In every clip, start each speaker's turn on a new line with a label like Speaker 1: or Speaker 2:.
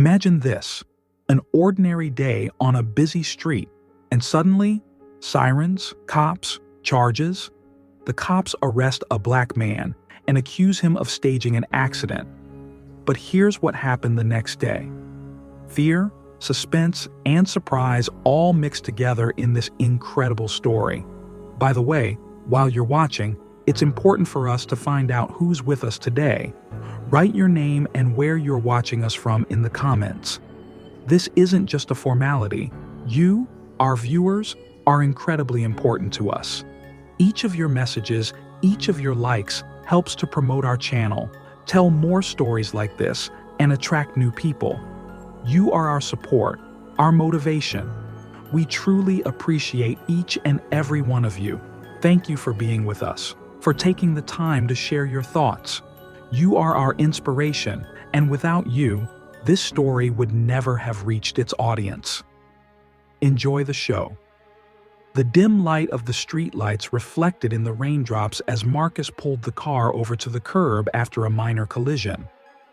Speaker 1: Imagine this, an ordinary day on a busy street, and suddenly, sirens, cops, charges. The cops arrest a black man and accuse him of staging an accident. But here's what happened the next day. Fear, suspense, and surprise all mixed together in this incredible story. By the way, while you're watching, it's important for us to find out who's with us today. Write your name and where you're watching us from in the comments. This isn't just a formality. You, our viewers, are incredibly important to us. Each of your messages, each of your likes helps to promote our channel, tell more stories like this, and attract new people. You are our support, our motivation. We truly appreciate each and every one of you. Thank you for being with us, for taking the time to share your thoughts. You are our inspiration, and without you, this story would never have reached its audience. Enjoy the show. The dim light of the streetlights reflected in the raindrops as Marcus pulled the car over to the curb after a minor collision.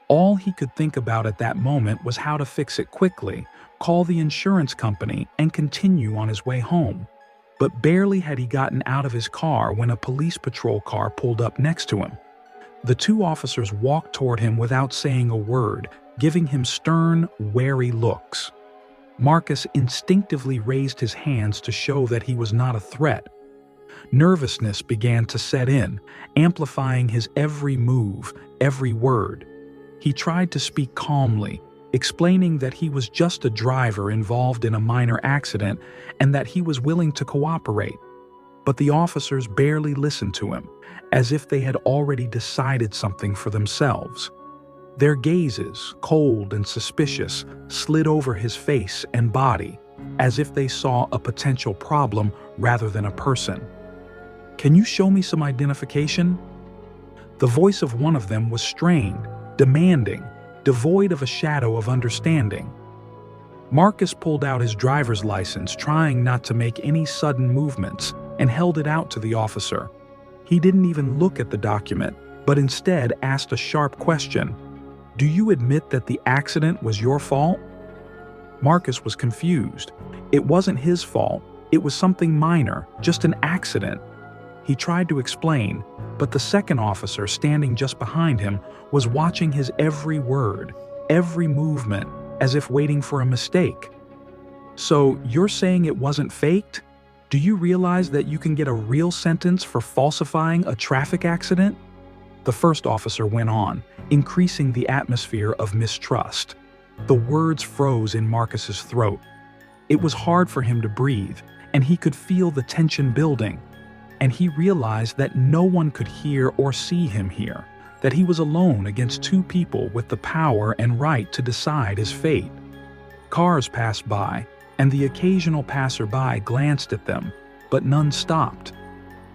Speaker 1: All he could think about at that moment was how to fix it quickly, call the insurance company, and continue on his way home. But barely had he gotten out of his car when a police patrol car pulled up next to him. The two officers walked toward him without saying a word, giving him stern, wary looks. Marcus instinctively raised his hands to show that he was not a threat. Nervousness began to set in, amplifying his every move, every word. He tried to speak calmly, explaining that he was just a driver involved in a minor accident and that he was willing to cooperate. But the officers barely listened to him, as if they had already decided something for themselves. Their gazes, cold and suspicious, slid over his face and body, as if they saw a potential problem rather than a person. "Can you show me some identification?" The voice of one of them was strained, demanding, devoid of a shadow of understanding. Marcus pulled out his driver's license, trying not to make any sudden movements, and held it out to the officer. He didn't even look at the document, but instead asked a sharp question. "Do you admit that the accident was your fault?" Marcus was confused. It wasn't his fault. It was something minor, just an accident. He tried to explain, but the second officer standing just behind him was watching his every word, every movement, as if waiting for a mistake. "So you're saying it wasn't faked? Do you realize that you can get a real sentence for falsifying a traffic accident?" The first officer went on, increasing the atmosphere of mistrust. The words froze in Marcus's throat. It was hard for him to breathe, and he could feel the tension building. And he realized that no one could hear or see him here, that he was alone against two people with the power and right to decide his fate. Cars passed by, and the occasional passerby glanced at them, but none stopped.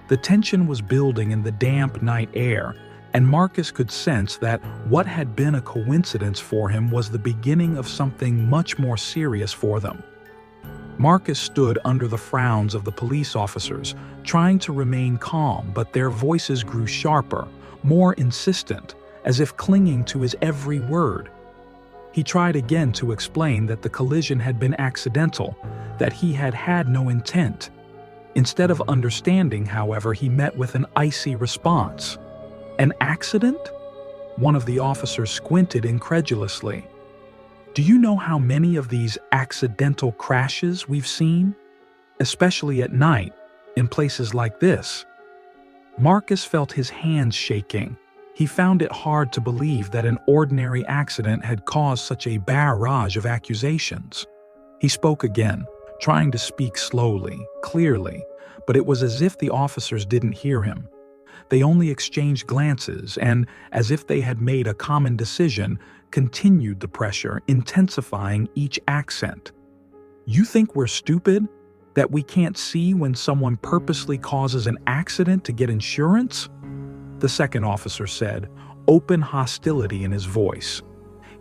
Speaker 1: The tension was building in the damp night air, and Marcus could sense that what had been a coincidence for him was the beginning of something much more serious for them. Marcus stood under the frowns of the police officers, trying to remain calm, but their voices grew sharper, more insistent, as if clinging to his every word. He tried again to explain that the collision had been accidental, that he had had no intent. Instead of understanding, however, he met with an icy response. "An accident?" One of the officers squinted incredulously. "Do you know how many of these accidental crashes we've seen? Especially at night, in places like this." Marcus felt his hands shaking. He found it hard to believe that an ordinary accident had caused such a barrage of accusations. He spoke again, trying to speak slowly, clearly, but it was as if the officers didn't hear him. They only exchanged glances and, as if they had made a common decision, continued the pressure, intensifying each accent. "You think we're stupid? That we can't see when someone purposely causes an accident to get insurance?" The second officer said, open hostility in his voice.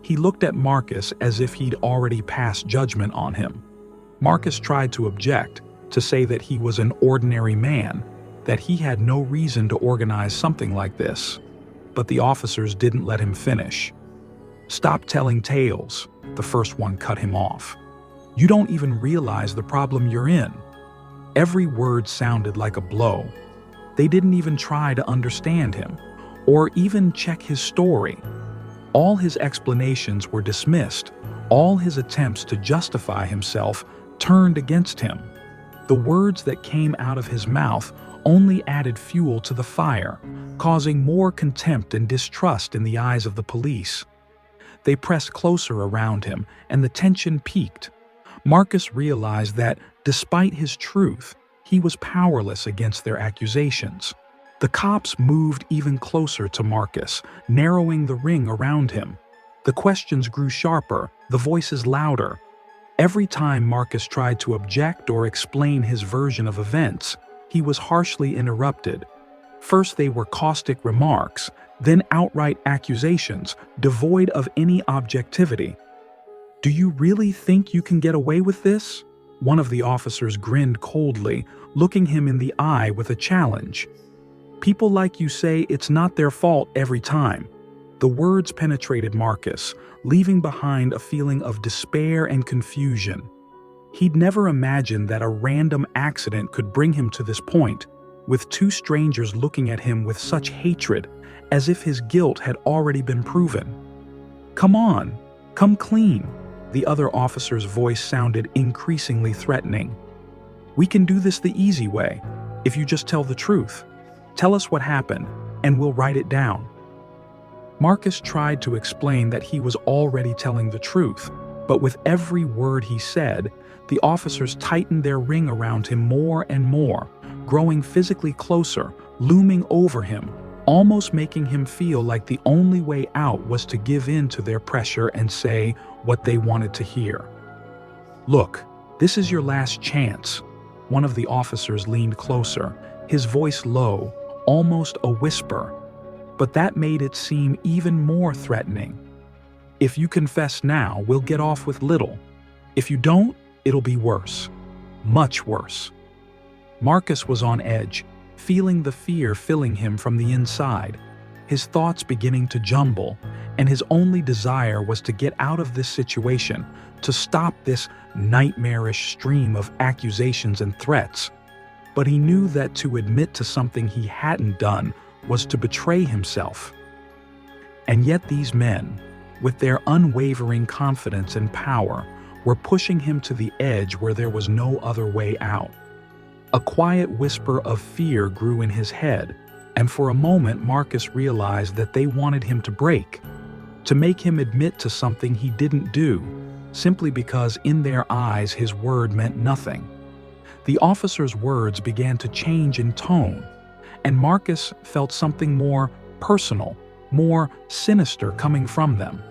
Speaker 1: He looked at Marcus as if he'd already passed judgment on him. Marcus tried to object, to say that he was an ordinary man, that he had no reason to organize something like this. But the officers didn't let him finish. "Stop telling tales. The first one cut him off. "You don't even realize the problem you're in." Every word sounded like a blow. They didn't even try to understand him, or even check his story. All his explanations were dismissed. All his attempts to justify himself turned against him. The words that came out of his mouth only added fuel to the fire, causing more contempt and distrust in the eyes of the police. They pressed closer around him, and the tension peaked. Marcus realized that, despite his truth, he was powerless against their accusations. The cops moved even closer to Marcus, narrowing the ring around him. The questions grew sharper, the voices louder. Every time Marcus tried to object or explain his version of events, he was harshly interrupted. First they were caustic remarks, then outright accusations, devoid of any objectivity. "Do you really think you can get away with this?" One of the officers grinned coldly, looking him in the eye with a challenge. "People like you say it's not their fault every time." The words penetrated Marcus, leaving behind a feeling of despair and confusion. He'd never imagined that a random accident could bring him to this point, with two strangers looking at him with such hatred, as if his guilt had already been proven. "Come on, come clean." The other officer's voice sounded increasingly threatening. "We can do this the easy way, if you just tell the truth. Tell us what happened, and we'll write it down." Marcus tried to explain that he was already telling the truth, but with every word he said, the officers tightened their ring around him more and more, growing physically closer, looming over him, almost making him feel like the only way out was to give in to their pressure and say what they wanted to hear. "Look, this is your last chance." One of the officers leaned closer, his voice low, almost a whisper, but that made it seem even more threatening. "If you confess now, we'll get off with little. If you don't, it'll be worse. Much worse." Marcus was on edge, feeling the fear filling him from the inside, his thoughts beginning to jumble, and his only desire was to get out of this situation, to stop this nightmarish stream of accusations and threats. But he knew that to admit to something he hadn't done was to betray himself. And yet these men, with their unwavering confidence and power, were pushing him to the edge where there was no other way out. A quiet whisper of fear grew in his head, and for a moment Marcus realized that they wanted him to break, to make him admit to something he didn't do, simply because in their eyes his word meant nothing. The officer's words began to change in tone, and Marcus felt something more personal, more sinister coming from them.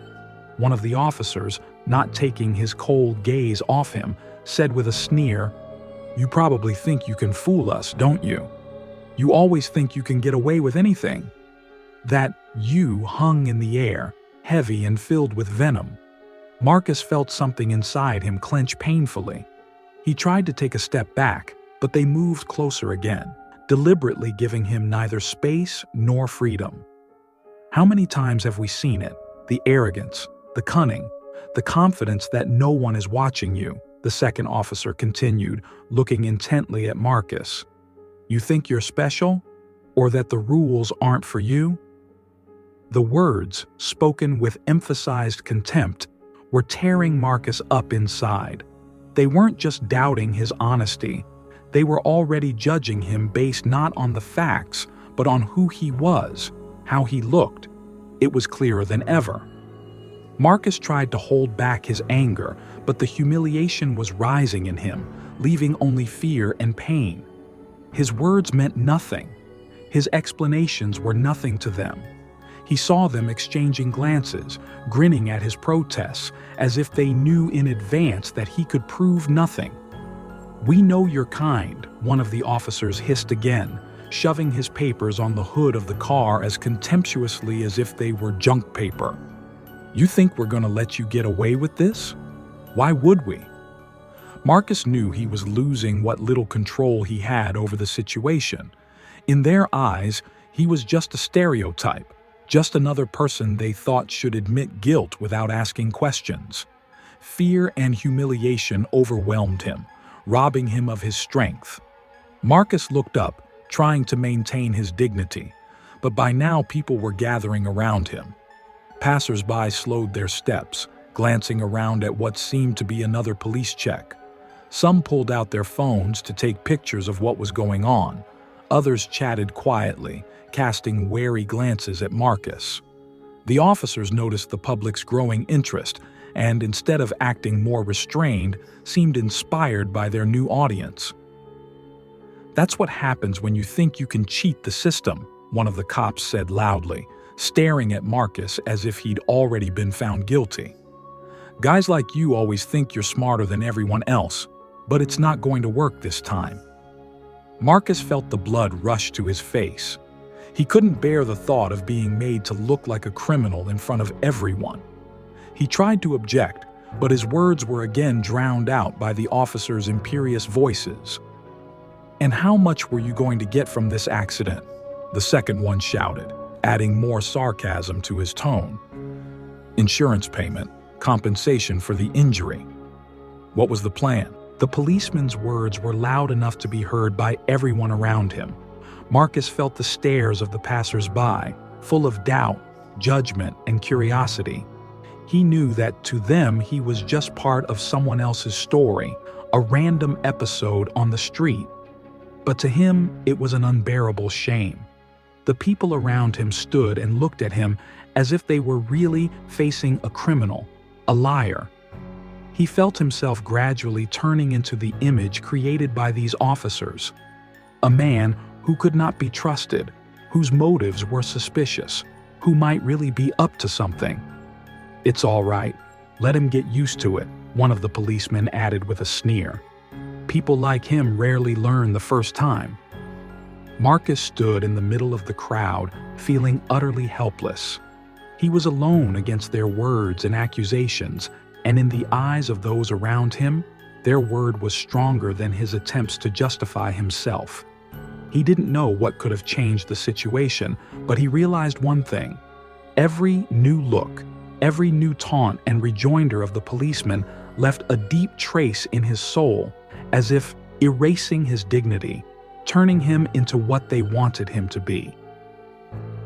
Speaker 1: One of the officers, not taking his cold gaze off him, said with a sneer, "You probably think you can fool us, don't you? You always think you can get away with anything." That "you" hung in the air, heavy and filled with venom. Marcus felt something inside him clench painfully. He tried to take a step back, but they moved closer again, deliberately giving him neither space nor freedom. How many times have we seen it? The arrogance, the cunning, the confidence that no one is watching you, the second officer continued, looking intently at Marcus. "You think you're special? Or that the rules aren't for you?" The words, spoken with emphasized contempt, were tearing Marcus up inside. They weren't just doubting his honesty. They were already judging him based not on the facts, but on who he was, how he looked. It was clearer than ever. Marcus tried to hold back his anger, but the humiliation was rising in him, leaving only fear and pain. His words meant nothing. His explanations were nothing to them. He saw them exchanging glances, grinning at his protests, as if they knew in advance that he could prove nothing. "We know your kind," one of the officers hissed again, shoving his papers on the hood of the car as contemptuously as if they were junk paper. "You think we're going to let you get away with this? Why would we?" Marcus knew he was losing what little control he had over the situation. In their eyes, he was just a stereotype, just another person they thought should admit guilt without asking questions. Fear and humiliation overwhelmed him, robbing him of his strength. Marcus looked up, trying to maintain his dignity, but by now people were gathering around him. Passers-by slowed their steps, glancing around at what seemed to be another police check. Some pulled out their phones to take pictures of what was going on. Others chatted quietly, casting wary glances at Marcus. The officers noticed the public's growing interest and, instead of acting more restrained, seemed inspired by their new audience. "That's what happens when you think you can cheat the system," one of the cops said loudly, staring at Marcus as if he'd already been found guilty. "Guys like you always think you're smarter than everyone else, but it's not going to work this time." Marcus felt the blood rush to his face. He couldn't bear the thought of being made to look like a criminal in front of everyone. He tried to object, but his words were again drowned out by the officers' imperious voices. "And how much were you going to get from this accident?" the second one shouted, adding more sarcasm to his tone. "Insurance payment, compensation for the injury." What was the plan? The policeman's words were loud enough to be heard by everyone around him. Marcus felt the stares of the passers-by, full of doubt, judgment, and curiosity. He knew that to them he was just part of someone else's story, a random episode on the street. But to him, it was an unbearable shame. The people around him stood and looked at him as if they were really facing a criminal, a liar. He felt himself gradually turning into the image created by these officers. A man who could not be trusted, whose motives were suspicious, who might really be up to something. "It's all right. Let him get used to it," one of the policemen added with a sneer. "People like him rarely learn the first time." Marcus stood in the middle of the crowd, feeling utterly helpless. He was alone against their words and accusations, and in the eyes of those around him, their word was stronger than his attempts to justify himself. He didn't know what could have changed the situation, but he realized one thing. Every new look, every new taunt and rejoinder of the policeman left a deep trace in his soul, as if erasing his dignity, turning him into what they wanted him to be.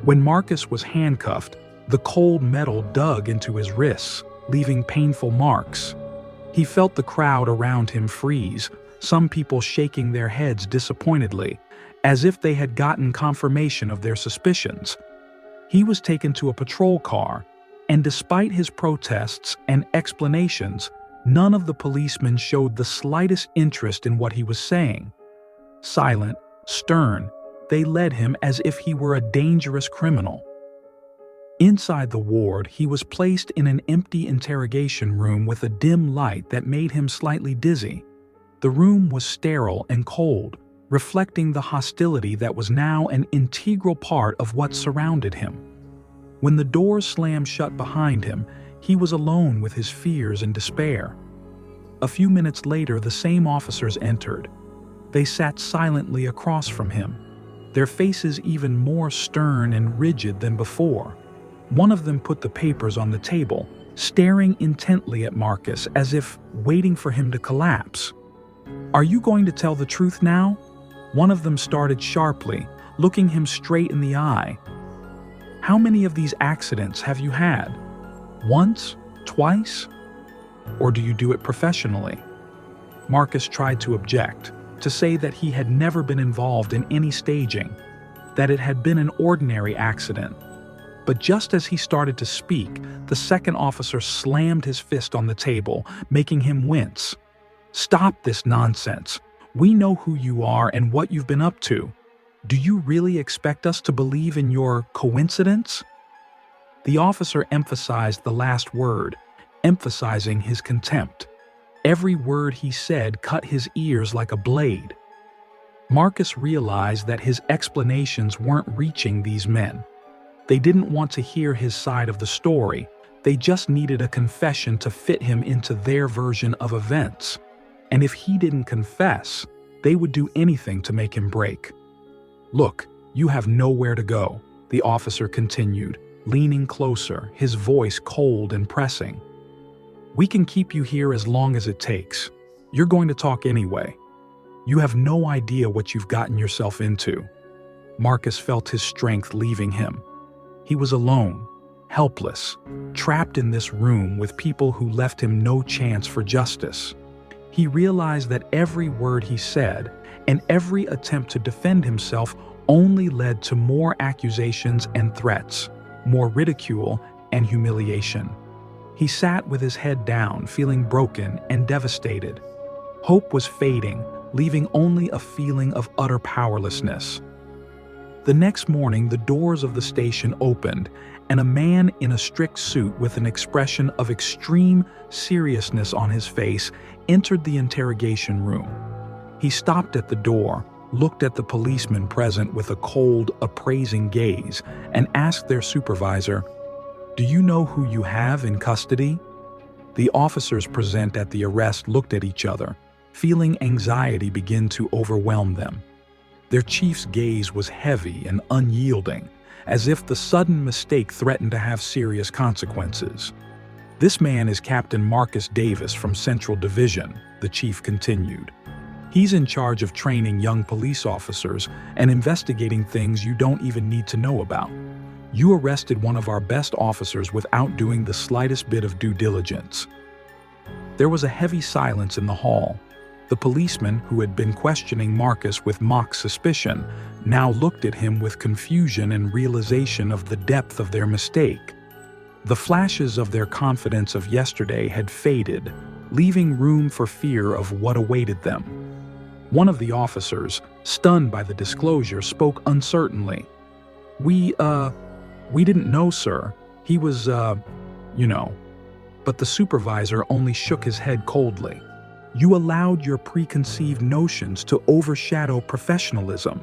Speaker 1: When Marcus was handcuffed, the cold metal dug into his wrists, leaving painful marks. He felt the crowd around him freeze, some people shaking their heads disappointedly, as if they had gotten confirmation of their suspicions. He was taken to a patrol car, and despite his protests and explanations, none of the policemen showed the slightest interest in what he was saying. Silent, stern, they led him as if he were a dangerous criminal. Inside the ward, he was placed in an empty interrogation room with a dim light that made him slightly dizzy. The room was sterile and cold, reflecting the hostility that was now an integral part of what surrounded him. When the doors slammed shut behind him, he was alone with his fears and despair. A few minutes later, the same officers entered. They sat silently across from him, their faces even more stern and rigid than before. One of them put the papers on the table, staring intently at Marcus as if waiting for him to collapse. "Are you going to tell the truth now?" One of them started sharply, looking him straight in the eye. "How many of these accidents have you had? Once? Twice? Or do you do it professionally?" Marcus tried to object, to say that he had never been involved in any staging, that it had been an ordinary accident. But just as he started to speak, the second officer slammed his fist on the table, making him wince. "Stop this nonsense. We know who you are and what you've been up to. Do you really expect us to believe in your coincidence?" The officer emphasized the last word, emphasizing his contempt. Every word he said cut his ears like a blade. Marcus realized that his explanations weren't reaching these men. They didn't want to hear his side of the story. They just needed a confession to fit him into their version of events. And if he didn't confess, they would do anything to make him break. "Look, you have nowhere to go," the officer continued, leaning closer, his voice cold and pressing. "We can keep you here as long as it takes. You're going to talk anyway. You have no idea what you've gotten yourself into." Marcus felt his strength leaving him. He was alone, helpless, trapped in this room with people who left him no chance for justice. He realized that every word he said and every attempt to defend himself only led to more accusations and threats, more ridicule and humiliation. He sat with his head down, feeling broken and devastated. Hope was fading, leaving only a feeling of utter powerlessness. The next morning, the doors of the station opened, and a man in a strict suit with an expression of extreme seriousness on his face entered the interrogation room. He stopped at the door, looked at the policemen present with a cold, appraising gaze, and asked their supervisor, "Do you know who you have in custody?" The officers present at the arrest looked at each other, feeling anxiety begin to overwhelm them. Their chief's gaze was heavy and unyielding, as if the sudden mistake threatened to have serious consequences. "This man is Captain Marcus Davis from Central Division," the chief continued. "He's in charge of training young police officers and investigating things you don't even need to know about. You arrested one of our best officers without doing the slightest bit of due diligence." There was a heavy silence in the hall. The policeman, who had been questioning Marcus with mock suspicion, now looked at him with confusion and realization of the depth of their mistake. The flashes of their confidence of yesterday had faded, leaving room for fear of what awaited them. One of the officers, stunned by the disclosure, spoke uncertainly. We didn't know, sir. He was, you know." But the supervisor only shook his head coldly. "You allowed your preconceived notions to overshadow professionalism.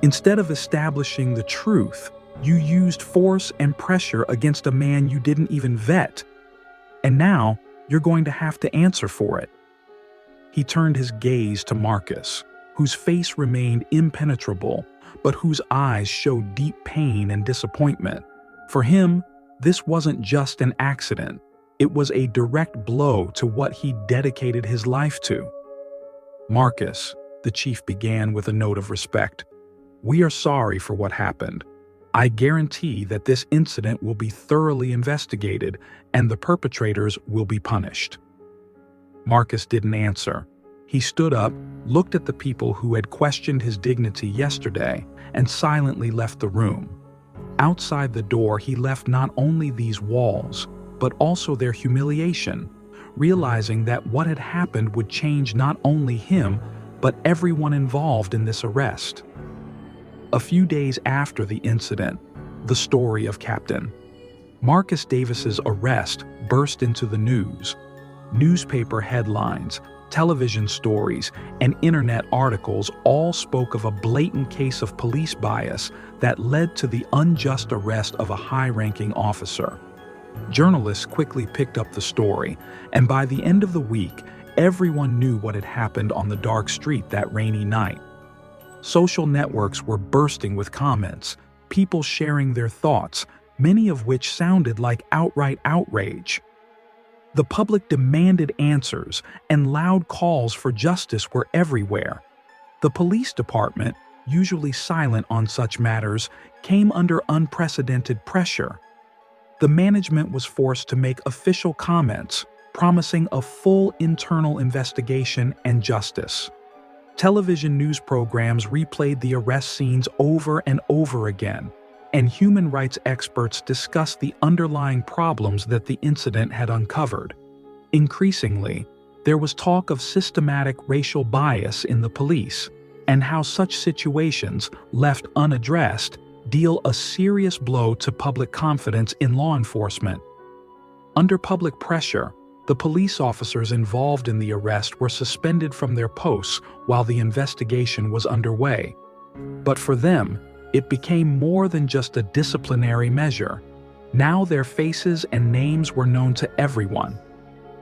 Speaker 1: Instead of establishing the truth, you used force and pressure against a man you didn't even vet. And now, you're going to have to answer for it." He turned his gaze to Marcus, whose face remained impenetrable, but whose eyes showed deep pain and disappointment. For him, this wasn't just an accident. It was a direct blow to what he dedicated his life to. "Marcus," the chief began with a note of respect, "we are sorry for what happened. I guarantee that this incident will be thoroughly investigated and the perpetrators will be punished." Marcus didn't answer. He stood up, looked at the people who had questioned his dignity yesterday, and silently left the room. Outside the door, he left not only these walls, but also their humiliation, realizing that what had happened would change not only him, but everyone involved in this arrest. A few days after the incident, the story of Captain Marcus Davis's arrest burst into the news. Newspaper headlines, television stories, and internet articles all spoke of a blatant case of police bias that led to the unjust arrest of a high-ranking officer. Journalists quickly picked up the story, and by the end of the week, everyone knew what had happened on the dark street that rainy night. Social networks were bursting with comments, people sharing their thoughts, many of which sounded like outright outrage. The public demanded answers, and loud calls for justice were everywhere. The police department, usually silent on such matters, came under unprecedented pressure. The management was forced to make official comments, promising a full internal investigation and justice. Television news programs replayed the arrest scenes over and over again, and human rights experts discussed the underlying problems that the incident had uncovered. Increasingly, there was talk of systematic racial bias in the police, and how such situations, left unaddressed, deal a serious blow to public confidence in law enforcement. Under public pressure, the police officers involved in the arrest were suspended from their posts while the investigation was underway. But for them, it became more than just a disciplinary measure. Now their faces and names were known to everyone.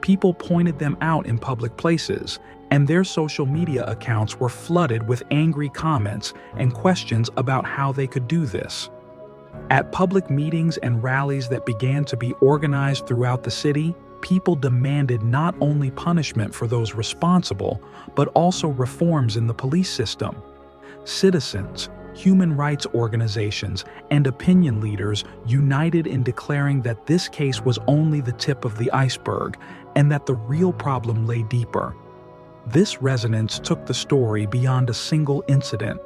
Speaker 1: People pointed them out in public places, and their social media accounts were flooded with angry comments and questions about how they could do this. At public meetings and rallies that began to be organized throughout the city, people demanded not only punishment for those responsible, but also reforms in the police system. Citizens, human rights organizations, and opinion leaders united in declaring that this case was only the tip of the iceberg and that the real problem lay deeper. This resonance took the story beyond a single incident.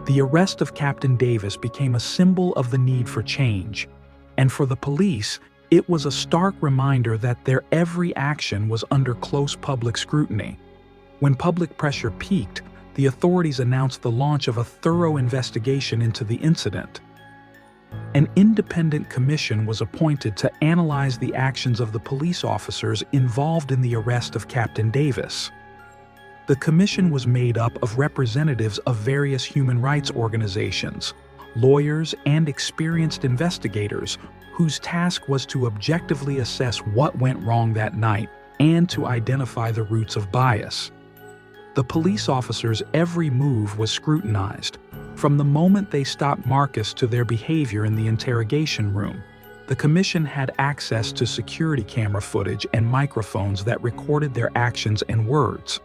Speaker 1: The arrest of Captain Davis became a symbol of the need for change, and for the police, it was a stark reminder that their every action was under close public scrutiny. When public pressure peaked, the authorities announced the launch of a thorough investigation into the incident. An independent commission was appointed to analyze the actions of the police officers involved in the arrest of Captain Davis. The commission was made up of representatives of various human rights organizations, lawyers, and experienced investigators whose task was to objectively assess what went wrong that night and to identify the roots of bias. The police officers' every move was scrutinized, from the moment they stopped Marcus to their behavior in the interrogation room. The commission had access to security camera footage and microphones that recorded their actions and words.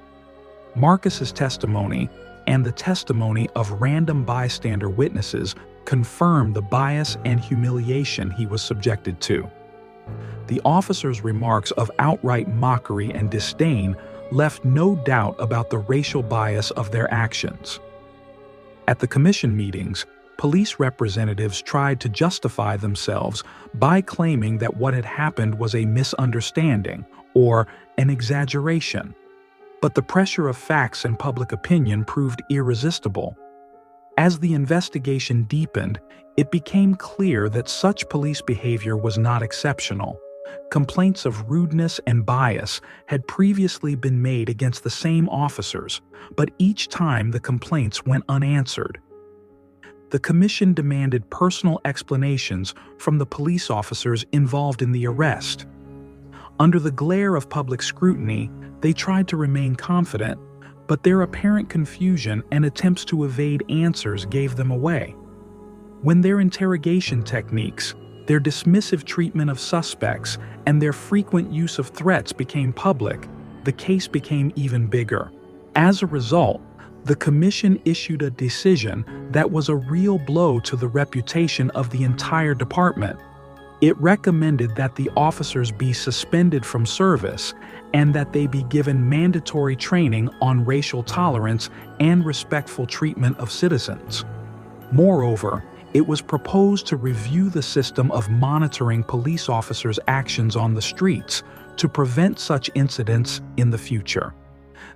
Speaker 1: Marcus's testimony and the testimony of random bystander witnesses confirmed the bias and humiliation he was subjected to. The officers' remarks of outright mockery and disdain left no doubt about the racial bias of their actions. At the commission meetings, police representatives tried to justify themselves by claiming that what had happened was a misunderstanding or an exaggeration. But the pressure of facts and public opinion proved irresistible. As the investigation deepened, it became clear that such police behavior was not exceptional. Complaints of rudeness and bias had previously been made against the same officers, but each time the complaints went unanswered. The commission demanded personal explanations from the police officers involved in the arrest. Under the glare of public scrutiny, they tried to remain confident, but their apparent confusion and attempts to evade answers gave them away. When their interrogation techniques, their dismissive treatment of suspects, and their frequent use of threats became public, the case became even bigger. As a result, the commission issued a decision that was a real blow to the reputation of the entire department. It recommended that the officers be suspended from service and that they be given mandatory training on racial tolerance and respectful treatment of citizens. Moreover, it was proposed to review the system of monitoring police officers' actions on the streets to prevent such incidents in the future.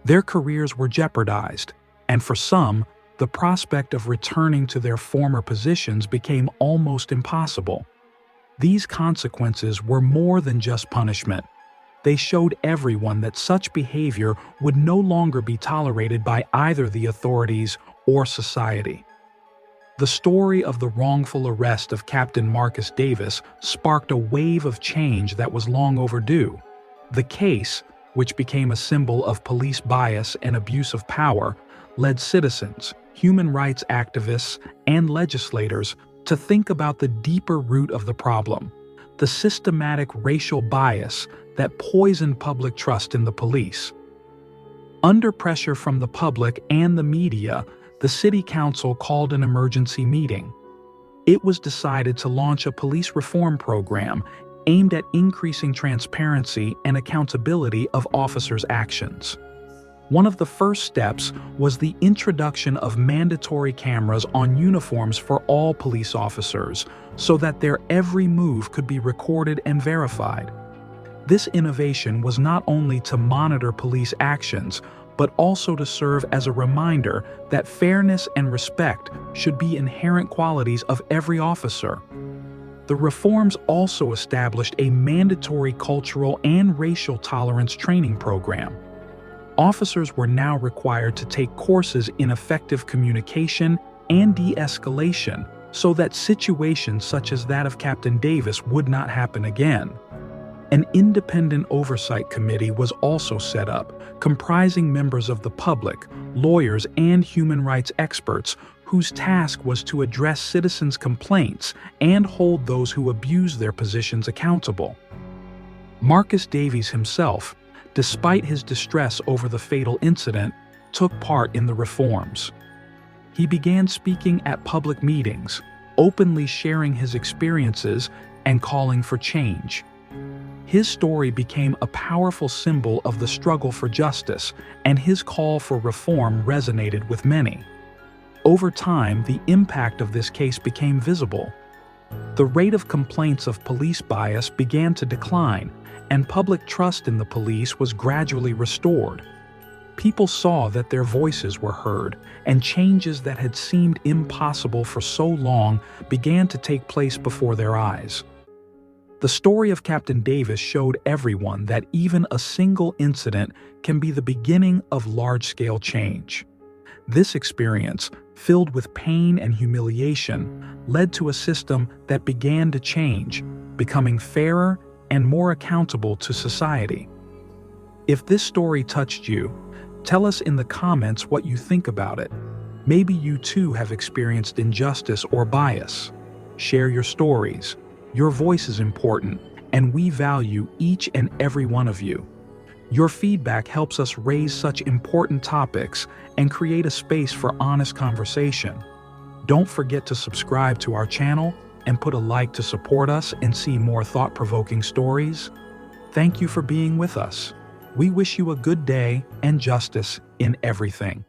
Speaker 1: Their careers were jeopardized, and for some, the prospect of returning to their former positions became almost impossible. These consequences were more than just punishment. They showed everyone that such behavior would no longer be tolerated by either the authorities or society. The story of the wrongful arrest of Captain Marcus Davis sparked a wave of change that was long overdue. The case, which became a symbol of police bias and abuse of power, led citizens, human rights activists, and legislators to think about the deeper root of the problem, the systematic racial bias that poisoned public trust in the police. Under pressure from the public and the media, the city council called an emergency meeting. It was decided to launch a police reform program aimed at increasing transparency and accountability of officers' actions. One of the first steps was the introduction of mandatory cameras on uniforms for all police officers so that their every move could be recorded and verified. This innovation was not only to monitor police actions, but also to serve as a reminder that fairness and respect should be inherent qualities of every officer. The reforms also established a mandatory cultural and racial tolerance training program. Officers were now required to take courses in effective communication and de-escalation so that situations such as that of Captain Davis would not happen again. An independent oversight committee was also set up, comprising members of the public, lawyers, and human rights experts whose task was to address citizens' complaints and hold those who abused their positions accountable. Marcus Davies himself, despite his distress over the fatal incident, took part in the reforms. He began speaking at public meetings, openly sharing his experiences and calling for change. His story became a powerful symbol of the struggle for justice, and his call for reform resonated with many. Over time, the impact of this case became visible. The rate of complaints of police bias began to decline, and public trust in the police was gradually restored. People saw that their voices were heard, and changes that had seemed impossible for so long began to take place before their eyes. The story of Captain Davis showed everyone that even a single incident can be the beginning of large-scale change. This experience, filled with pain and humiliation, led to a system that began to change, becoming fairer and more accountable to society. If this story touched you, tell us in the comments what you think about it. Maybe you too have experienced injustice or bias. Share your stories. Your voice is important, and we value each and every one of you. Your feedback helps us raise such important topics and create a space for honest conversation. Don't forget to subscribe to our channel and put a like to support us and see more thought-provoking stories. Thank you for being with us. We wish you a good day and justice in everything.